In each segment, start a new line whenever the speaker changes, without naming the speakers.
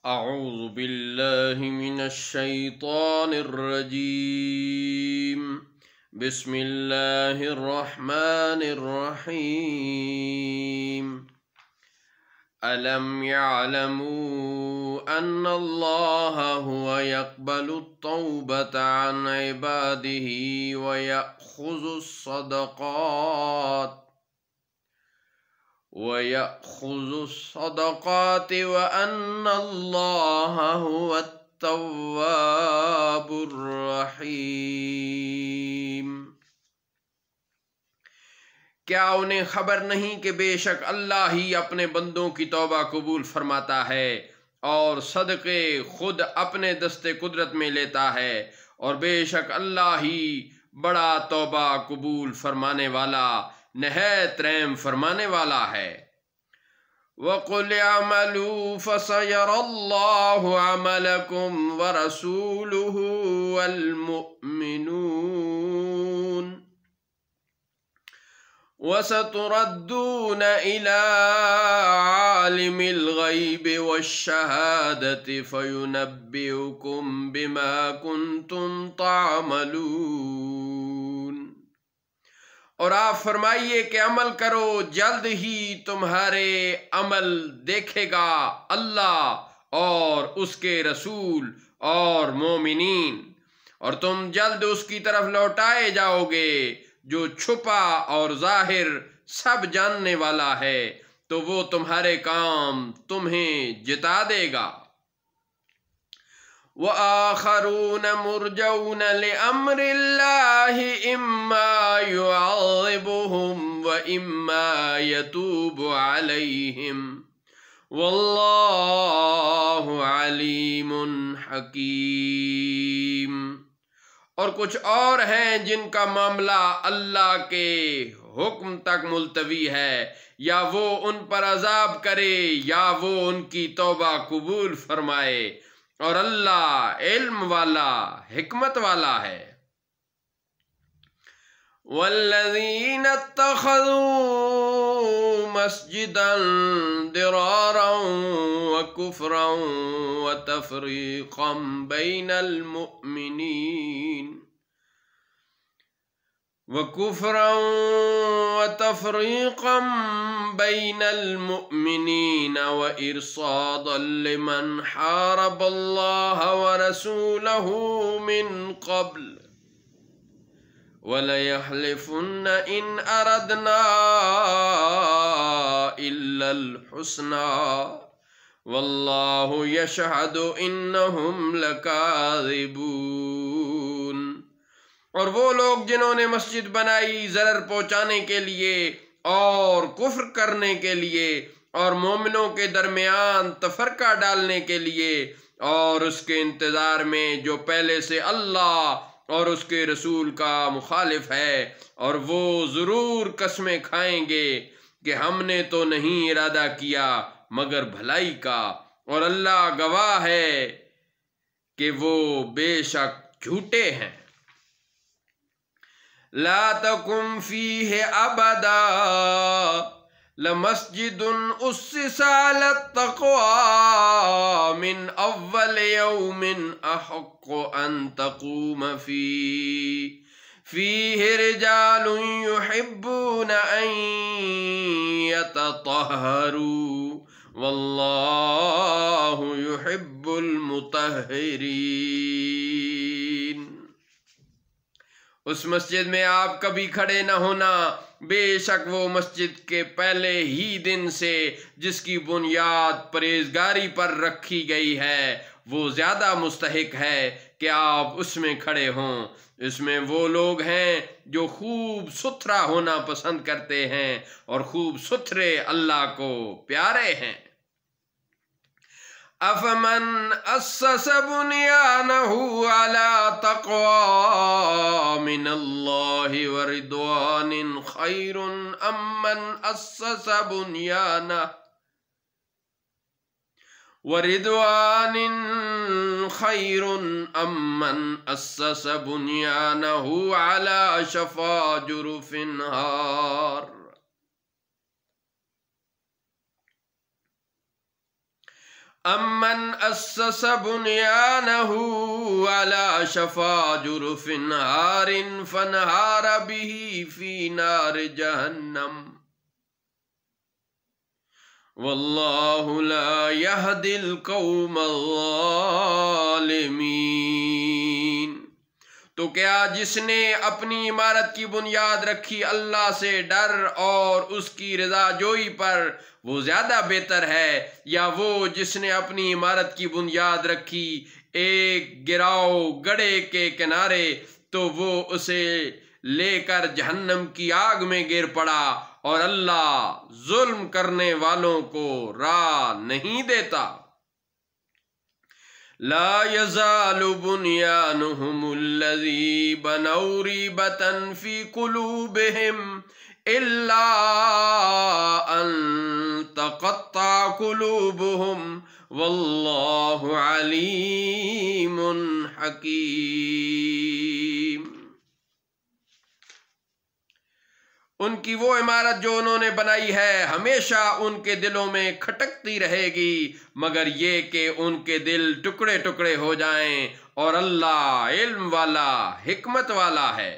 أعوذ بالله من الشيطان الرجيم بسم الله الرحمن الرحيم ألم يعلموا أن الله هو يقبل التوبة عن عباده ويأخذ الصدقات وأن الله هو التواب الرحيم۔ کیا انہیں خبر نہیں کہ بے شک اللہ ہی اپنے بندوں کی توبہ قبول فرماتا ہے اور صدقے خود اپنے دستے قدرت میں لیتا ہے، اور بے شک اللہ ہی بڑا توبہ قبول فرمانے والا نہایت رحم فرمانے والا ہے۔ وَقُلْ اعْمَلُوا فَسَيَرَى اللَّهُ عَمَلَكُمْ وَرَسُولُهُ وَالْمُؤْمِنُونَ وَسَتُرَدُّونَ إِلَى عَالِمِ الْغَيْبِ وَالشَّهَادَةِ فَيُنَبِّئُكُم بِمَا كُنتُمْ تَعْمَلُونَ۔ اور آپ فرمائیے کہ عمل کرو، جلد ہی تمہارے عمل دیکھے گا اللہ اور اس کے رسول اور مومنین، اور تم جلد اس کی طرف لوٹائے جاؤ گے جو چھپا اور ظاہر سب جاننے والا ہے، تو وہ تمہارے کام تمہیں جتا دے گا۔ وَآخَرُونَ مُرْجَوْنَ لِأَمْرِ اللَّهِ إِمَّا يُعَذِّبُهُمْ وَإِمَّا يَتُوبُ عَلَيْهِمْ وَاللَّهُ عَلِيمٌ حَكِيمٌ۔ اور کچھ اور ہیں جن کا معاملہ اللہ کے حکم تک ملتوی ہے، یا وہ ان پر عذاب کرے یا وہ ان کی توبہ قبول فرمائے، اور اللہ علم والا حکمت والا ہے۔ وَالَّذِينَ اتَّخَذُوا مَسْجِدًا ضِرَارًا وَكُفْرًا وَتَفْرِيقًا بَيْنَ الْمُؤْمِنِينَ وَإِرْصَادًا لِمَنْ حَارَبَ اللَّهَ وَرَسُولَهُ مِنْ قَبْلُ وَلَيَحْلِفُنَّ إِنْ أَرَدْنَا إِلَّا الْحُسْنَى وَاللَّهُ يَشْهَدُ إِنَّهُمْ لَكَاذِبُونَ۔ اور وہ لوگ جنہوں نے مسجد بنائی ضرر پہنچانے کے لیے اور کفر کرنے کے لیے اور مومنوں کے درمیان تفرقہ ڈالنے کے لیے، اور اس کے انتظار میں جو پہلے سے اللہ اور اس کے رسول کا مخالف ہے، اور وہ ضرور قسمیں کھائیں گے کہ ہم نے تو نہیں ارادہ کیا مگر بھلائی کا، اور اللہ گواہ ہے کہ وہ بے شک جھوٹے ہیں۔ لا تقم فيه أبدا لمسجد أسس على التقوى من أول يوم أحق أن تقوم فيه رجال يحبون أن يتطهروا والله يحب المطهرين۔ اس مسجد میں آپ کبھی کھڑے نہ ہونا، بے شک وہ مسجد کے پہلے ہی دن سے جس کی بنیاد پرہیزگاری پر رکھی گئی ہے، وہ زیادہ مستحق ہے کہ آپ اس میں کھڑے ہوں۔ اس میں وہ لوگ ہیں جو خوب ستھرا ہونا پسند کرتے ہیں اور خوب ستھرے اللہ کو پیارے ہیں۔ أَفَمَنْ أَسَّسَ بُنْيَانَهُ عَلَى تَقْوَى مِنَ اللَّهِ وَرِضْوَانٍ خَيْرٌ أَمَّنْ أَسَّسَ بُنْيَانَهُ عَلَى شَفَا جُرُفٍ هَارٍ۔ امن اسس بنیانہ علی شفا جرف ہار فانہار بہ فی نار جہنم واللہ لا یہدی القوم الظالمین۔ تو کیا جس نے اپنی عمارت کی بنیاد رکھی اللہ سے ڈر اور اس کی رضا جوئی پر، وہ زیادہ بہتر ہے، یا وہ جس نے اپنی عمارت کی بنیاد رکھی ایک گراؤ گڑھے کے کنارے، تو وہ اسے لے کر جہنم کی آگ میں گر پڑا، اور اللہ ظلم کرنے والوں کو راہ نہیں دیتا۔ لا يزال بنيانهم الذي بنوا ريبة في قلوبهم إلا أن تقطع قلوبهم والله عليم حكيم۔ ان کی وہ عمارت جو انہوں نے بنائی ہے ہمیشہ ان کے دلوں میں کھٹکتی رہے گی، مگر یہ کہ ان کے دل ٹکڑے ٹکڑے ہو جائیں، اور اللہ علم والا حکمت والا ہے۔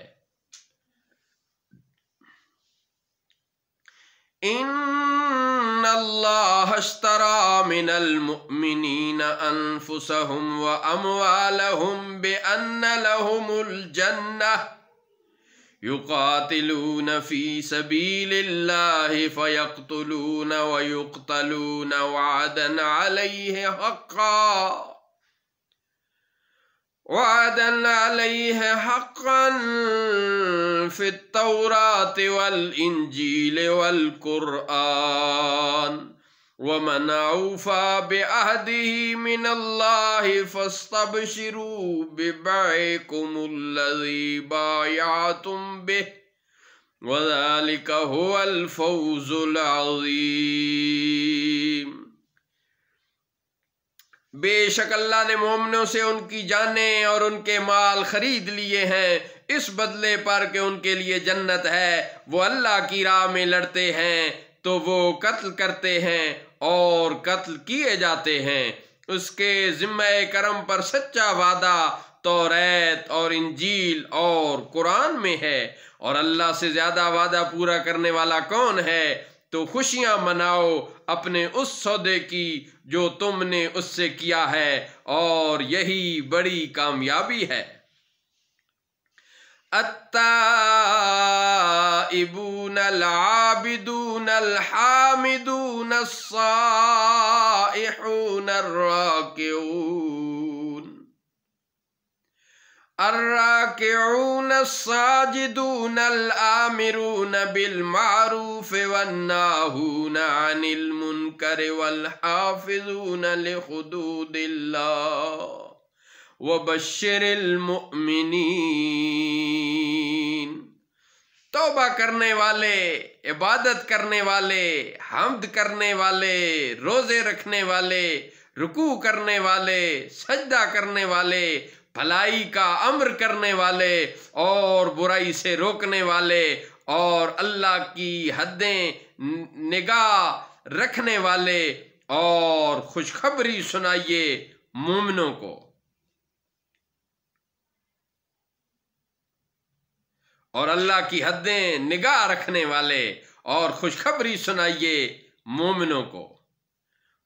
ان اللہ اشترى من المؤمنین انفسهم واموالهم بان لهم الجنہ يقاتلون في سبيل الله فيقتلون ويقتلون وعدا عليه حقا في التوراة والإنجيل والقرآن ومن أوفى بعهده من الله فاستبشروا ببيعكم الذي بايعتم به وذلك هو الفوز العظيم۔ بے شک اللہ نے مومنوں سے ان کی جانیں اور ان کے مال خرید لیے ہیں اس بدلے پر کہ ان کے لیے جنت ہے، وہ اللہ کی راہ میں لڑتے ہیں تو وہ قتل کرتے ہیں اور قتل کیے جاتے ہیں۔ اس کے ذمہ کرم پر سچا وعدہ توریت اور انجیل اور قرآن میں ہے، اور اللہ سے زیادہ وعدہ پورا کرنے والا کون ہے؟ تو خوشیاں مناؤ اپنے اس سودے کی جو تم نے اس سے کیا ہے، اور یہی بڑی کامیابی ہے۔ التائبون العابدون الحامدون الصائحون الراكعون الساجدون الآمرون بالمعروف والناهون عن المنكر والحافظون لحدود الله وبشر المؤمنین۔ توبہ کرنے والے، عبادت کرنے والے، حمد کرنے والے، روزے رکھنے والے، رکوع کرنے والے، سجدہ کرنے والے، بھلائی کا امر کرنے والے اور برائی سے روکنے والے، اور اللہ کی حدیں نگاہ رکھنے والے، اور خوشخبری سنائیے مومنوں کو۔ اور اللہ کی حدیں نگاہ رکھنے والے اور خوشخبری سنائیے مومنوں کو۔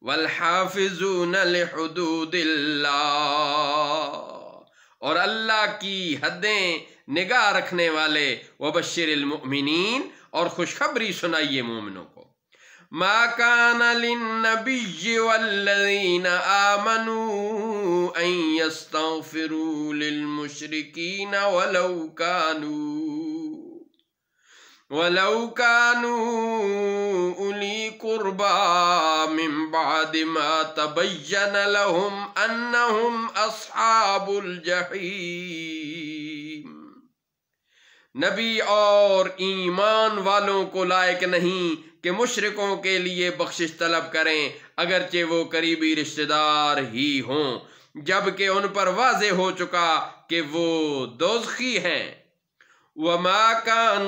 والحافظون لحدود اللہ، اور اللہ کی حدیں نگاہ رکھنے والے، وبشر المؤمنین، اور خوشخبری سنائیے مومنوں کو۔ ما كان للنبي والذين آمنوا أن يستغفروا للمشركين ولو كانوا أولي قربى من بعد ما تبين لهم أنهم أصحاب الجحيم۔ نبی اور ایمان والوں کو لائق نہیں کہ مشرکوں کے لیے بخشش طلب کریں اگرچہ وہ قریبی رشتہ دار ہی ہوں، جبکہ ان پر واضح ہو چکا کہ وہ دوزخی ہیں۔ وما كان